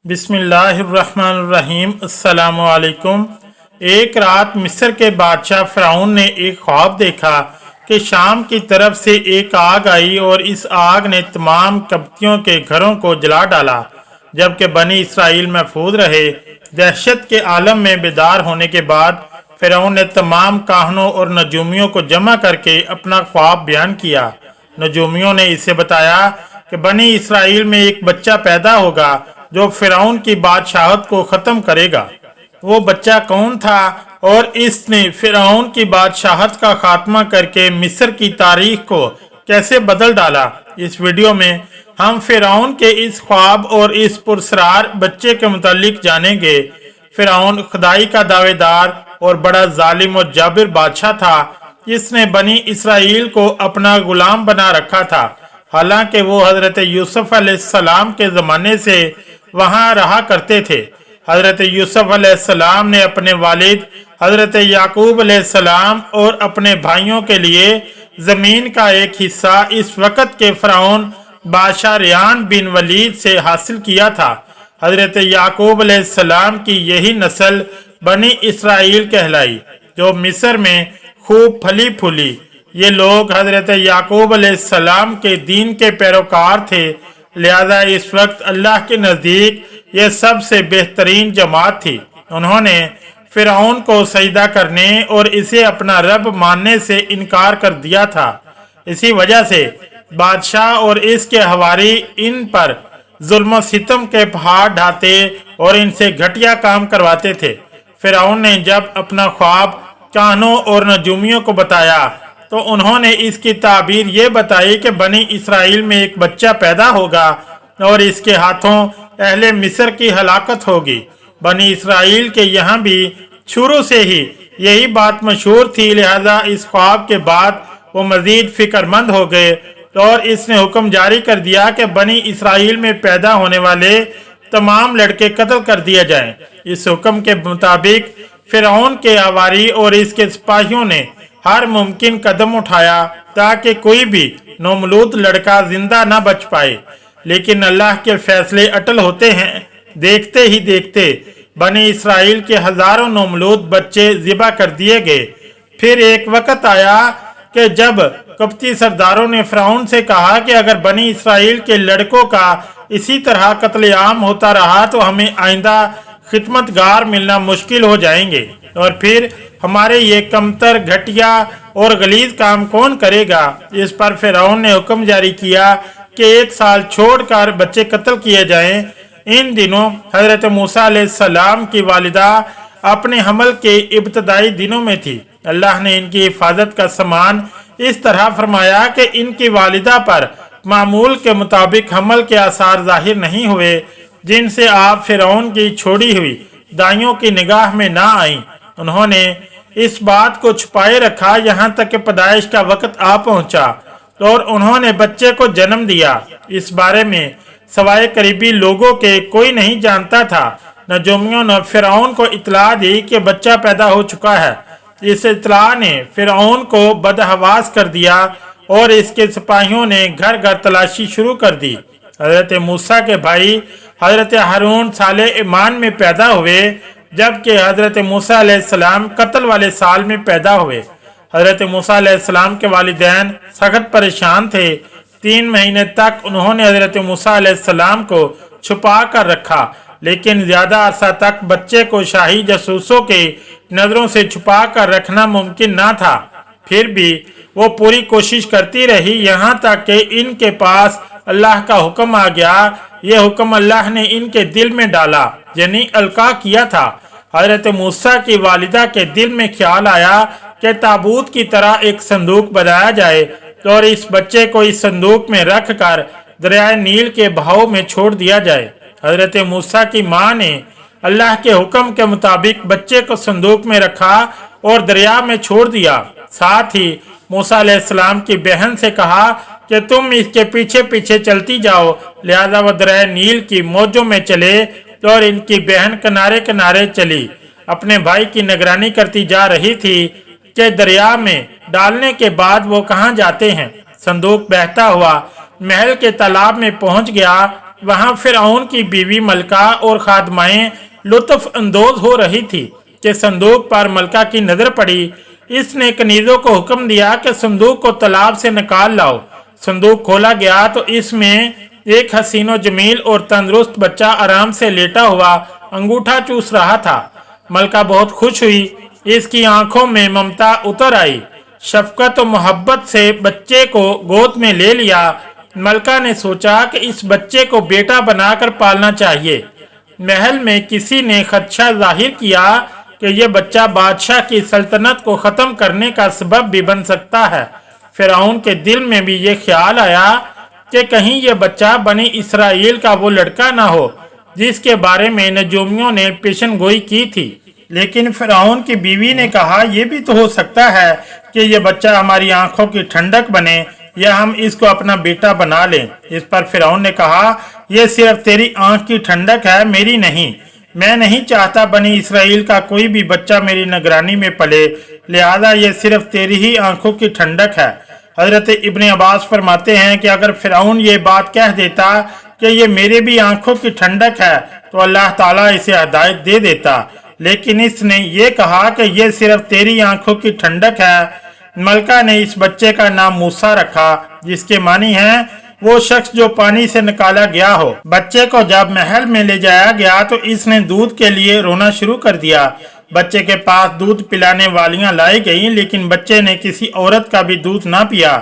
बिस्मिल्लाहिर्रहमानिर्रहीम। अस्सलामु अलैकुम। एक रात मिस्र के बादशाह फ़िरौन ने एक ख्वाब देखा कि शाम की तरफ से एक आग आई और इस आग ने तमाम कप्तियों के घरों को जला डाला, जबकि बनी इसराइल महफूज रहे। दहशत के आलम में बेदार होने के बाद फ़िरौन ने तमाम काहनों और नजूमियों को जमा करके अपना ख्वाब बयान किया। नजूमियों ने इसे बताया कि बनी इसराइल में एक बच्चा पैदा होगा जो फ़िरौन की बादशाहत को ख़त्म करेगा। वो बच्चा कौन था और इसने फ़िरौन की बादशाहत का खात्मा करके मिस्र की तारीख को कैसे बदल डाला। इस वीडियो में हम फ़िरौन के इस ख्वाब और इस पुरस्रार बच्चे के मुतालिक जानेंगे। फ़िरौन खुदाई का दावेदार और बड़ा जालिम और जाबिर बादशाह था। इसने बनी इसराइल को अपना गुलाम बना रखा था, हालांकि वो हज़रत यूसुफ अलैहिस्सलाम के ज़माने से वहाँ रहा करते थे। हज़रत यूसुफ अलैहिस्सलाम ने अपने वालिद हज़रत याकूब अलैहिस्सलाम और अपने भाइयों के लिए ज़मीन का एक हिस्सा इस वक़्त के फ़िरौन बादशाह रियान बिन वलीद से हासिल किया था। हज़रत याकूब अलैहिस्सलाम की यही नस्ल बनी इसराइल कहलाई, जो मिस्र में खूब फली फूली। ये लोग हज़रत याकूब अलैहिस्सलाम के दीन के पैरोकार थे, लिहाजा इस वक्त अल्लाह के नज़दीक ये सबसे बेहतरीन जमात थी। उन्होंने फ़िरौन को सजदा करने और इसे अपना रब मानने से इनकार कर दिया था। इसी वजह से बादशाह और इसके हवारी इन पर जुल्म सितम के पहाड़ ढाते और इनसे घटिया काम करवाते थे। फ़िरौन ने जब अपना ख्वाब काहनों और नजूमियों को बताया तो उन्होंने इसकी ताबीर ये बताई कि बनी इसराइल में एक बच्चा पैदा होगा और इसके हाथों अहले मिस्र की हलाकत होगी। बनी इसराइल के यहाँ भी शुरू से ही यही बात मशहूर थी, लिहाजा इस ख्वाब के बाद वो मजीद फिक्रमंद हो गए और इसने हुक्म जारी कर दिया कि बनी इसराइल में पैदा होने वाले तमाम लड़के कत्ल कर दिए जाएं। इस हुक्म के मुताबिक फ़िरौन के हवारी और इसके सिपाहियों ने हर मुमकिन कदम उठाया ताकि कोई भी नौमलूद लड़का जिंदा न बच पाए, लेकिन अल्लाह के फैसले अटल होते हैं। देखते ही देखते बनी इसराइल के हजारों नौमलूद बच्चे ज़िबा कर दिए गए। फिर एक वक्त आया कि जब कप्ती सरदारों ने फ़िरौन से कहा कि अगर बनी इसराइल के लड़कों का इसी तरह कत्लेआम होता रहा तो हमें आइंदा खिदमतगार मिलना मुश्किल हो जाएंगे, और फिर हमारे ये कमतर, घटिया और गलीज काम कौन करेगा। इस पर फ़िरौन ने हुक्म जारी किया कि 1 साल छोड़कर बच्चे कत्ल किए जाएं। इन दिनों हज़रत मूसा अलैहिस्सलाम की वालिदा अपने हमल के इब्तदाई दिनों में थी। अल्लाह ने इनकी हिफाजत का सामान इस तरह फरमाया कि इनकी वालिदा पर मामूल के मुताबिक हमल के आसार जाहिर नहीं हुए, जिनसे आप फ़िरौन की छोड़ी हुई दाइयों की निगाह में ना आईं। उन्होंने इस बात को छुपाए रखा यहाँ तक कि पैदाइश का वक्त आ पहुँचा और उन्होंने बच्चे को जन्म दिया। इस बारे में सवाए करीबी लोगों के कोई नहीं जानता था। नजूमियों ने फ़िरौन को इतला दी कि बच्चा पैदा हो चुका है। इस इतला ने फ़िरौन को बदहवास कर दिया और इसके सिपाहियों ने घर घर तलाशी शुरू कर दी। हज़रत मूसा के भाई हज़रत हारून साले ईमान में पैदा हुए, जबकि हज़रत मूसा अलैहिस्सलाम कत्ल वाले साल में पैदा हुए। हज़रत मूसा अलैहिस्सलाम के वालिदैन सख्त परेशान थे। 3 महीने तक उन्होंने हज़रत मूसा अलैहिस्सलाम को छुपा कर रखा, लेकिन ज़्यादा अरसा तक बच्चे को शाही जासूसों के नज़रों से छुपा कर रखना मुमकिन ना था। फिर भी वो पूरी कोशिश करती रही, यहाँ तक कि इनके पास अल्लाह का हुक्म आ गया। ये हुक्म अल्लाह ने इनके दिल में डाला, यानी अलका किया था। हज़रत मूसा की वालिदा के दिल में ख्याल आया कि ताबूत की तरह एक संदूक बनाया जाए और इस बच्चे को इस संदूक में रख कर दरिया नील के बहाव में छोड़ दिया जाए। हज़रत मूसा की माँ ने अल्लाह के हुक्म के मुताबिक बच्चे को संदूक में रखा और दरिया में छोड़ दिया। साथ ही मूसा अलैहिस्सलाम की बहन से कहा कि तुम इसके पीछे पीछे चलती जाओ। लिहाजा वह दरिया नील की मौजों में चले और इनकी बहन किनारे किनारे चली। अपने भाई की निगरानी करती जा रही थी कि दरिया में डालने के बाद वो कहाँ जाते हैं। संदूक बहता हुआ महल के तालाब में पहुंच गया। वहां फिरौन की बीवी मलका और खादमाएं लुत्फ अंदोज हो रही थी कि संदूक पर मलका की नजर पड़ी। इसने कनीजों को हुक्म दिया कि संदूक को तालाब से निकाल लाओ। संदूक खोला गया तो इसमें एक हसीनो जमील और तंदुरुस्त बच्चा आराम से लेटा हुआ अंगूठा चूस रहा था। मलका बहुत खुश हुई। इसकी आंखों में ममता उतर आई। शफकत और मोहब्बत से बच्चे को गोद में ले लिया। मलका ने सोचा कि इस बच्चे को बेटा बनाकर पालना चाहिए। महल में किसी ने खदशा जाहिर किया कि यह बच्चा बादशाह की सल्तनत को ख़त्म करने का सबब भी बन सकता है। फिरौन के दिल में भी ये ख्याल आया कि कहीं यह बच्चा बनी इसराइल का वो लड़का ना हो जिसके बारे में नजूमियों ने पेशन गोई की थी। लेकिन फिरौन की बीवी ने कहा, यह भी तो हो सकता है कि यह बच्चा हमारी आंखों की ठंडक बने या हम इसको अपना बेटा बना लें। इस पर फिरौन ने कहा, यह सिर्फ तेरी आंख की ठंडक है, मेरी नहीं। मैं नहीं चाहता बनी इसराइल का कोई भी बच्चा मेरी निगरानी में पले, लिहाजा यह सिर्फ तेरी ही आंखों की ठंडक है। हजरत इब्ने अब्बास फरमाते हैं कि अगर फिरौन ये बात कह देता कि ये मेरे भी आंखों की ठंडक है तो अल्लाह ताला इसे हिदायत दे देता, लेकिन इसने ये कहा कि ये सिर्फ तेरी आंखों की ठंडक है। मलका ने इस बच्चे का नाम मूसा रखा, जिसके मानी है वो शख्स जो पानी से निकाला गया हो। बच्चे को जब महल में ले जाया गया तो इसने दूध के लिए रोना शुरू कर दिया। बच्चे के पास दूध पिलाने वालियां लाई गईं, लेकिन बच्चे ने किसी औरत का भी दूध ना पिया।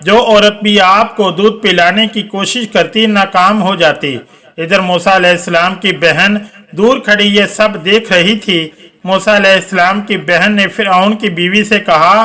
जो औरत भी आपको दूध पिलाने की कोशिश करती नाकाम हो जाती। इधर मूसा अलैहिस्सलाम की बहन दूर खड़ी ये सब देख रही थी। मूसा अलैहिस्सलाम की बहन ने फिरौन की बीवी से कहा,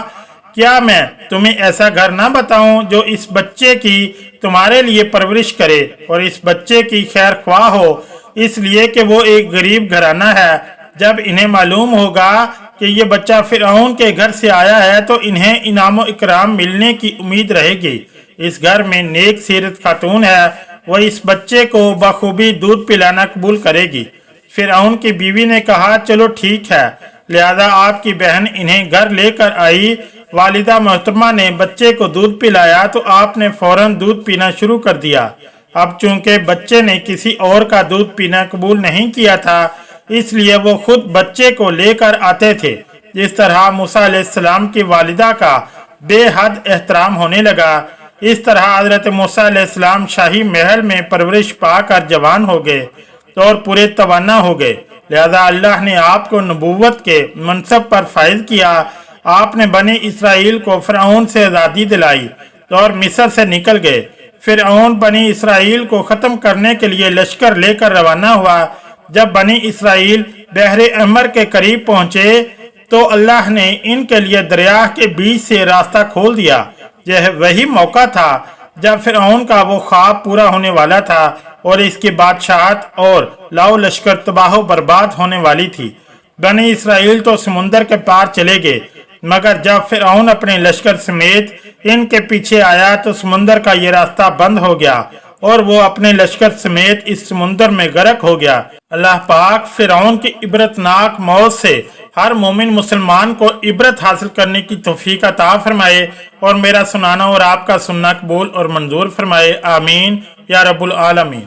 क्या मैं तुम्हें ऐसा घर ना बताऊं जो इस बच्चे की तुम्हारे लिए परवरिश करे और इस बच्चे की खैर ख्वाह हो, इसलिए कि वो एक गरीब घराना है। जब इन्हें मालूम होगा कि ये बच्चा फिरौन के घर से आया है तो इन्हें इनाम इकराम मिलने की उम्मीद रहेगी। इस घर में नेक सीरत खातून है, वह इस बच्चे को बखूबी दूध पिलाना कबूल करेगी। फिरौन की बीवी ने कहा, चलो ठीक है। लिहाजा आपकी बहन इन्हें घर लेकर आई। वालिदा मोहतरमा ने बच्चे को दूध पिलाया तो आपने फौरन दूध पीना शुरू कर दिया। अब चूंकि बच्चे ने किसी और का दूध पीना कबूल नहीं किया था, इसलिए वो खुद बच्चे को लेकर आते थे। इस तरह मूसा अलैहिस्सलाम की वालिदा का बेहद एहतराम होने लगा। इस तरह हजरत मूसा अलैहिस्सलाम शाही महल में परवरिश पाकर जवान हो गए और पूरे तवाना हो गए। लिहाजा अल्लाह ने आपको नबूवत के मनसब पर फाइज किया। आपने बनी इसराइल को फिरौन से आज़ादी दिलाई और मिस्र से निकल गए। फिरौन बनी इसराइल को ख़त्म करने के लिए लश्कर लेकर रवाना हुआ। जब बनी इसराइल बहरे अहमर के करीब पहुंचे तो अल्लाह ने इनके लिए दरिया के बीच से रास्ता खोल दिया। यह वही मौका था जब फिरौन का वो ख्वाब पूरा होने वाला था और इसकी बादशाहत और लाओ लश्कर तबाह बर्बाद होने वाली थी। बनी इसराइल तो समुंदर के पार चले गए, मगर जब फिरौन अपने लश्कर समेत इनके पीछे आया तो समुंदर का ये रास्ता बंद हो गया और वो अपने लश्कर समेत इस समुंदर में गर्क हो गया। अल्लाह पाक फिरौन की इबरतनाक मौत से हर मोमिन मुसलमान को इबरत हासिल करने की तौफीक अता फरमाए और मेरा सुनाना और आपका सुनना कबूल और मंजूर फरमाए। आमीन या रब्बुल आलमीन।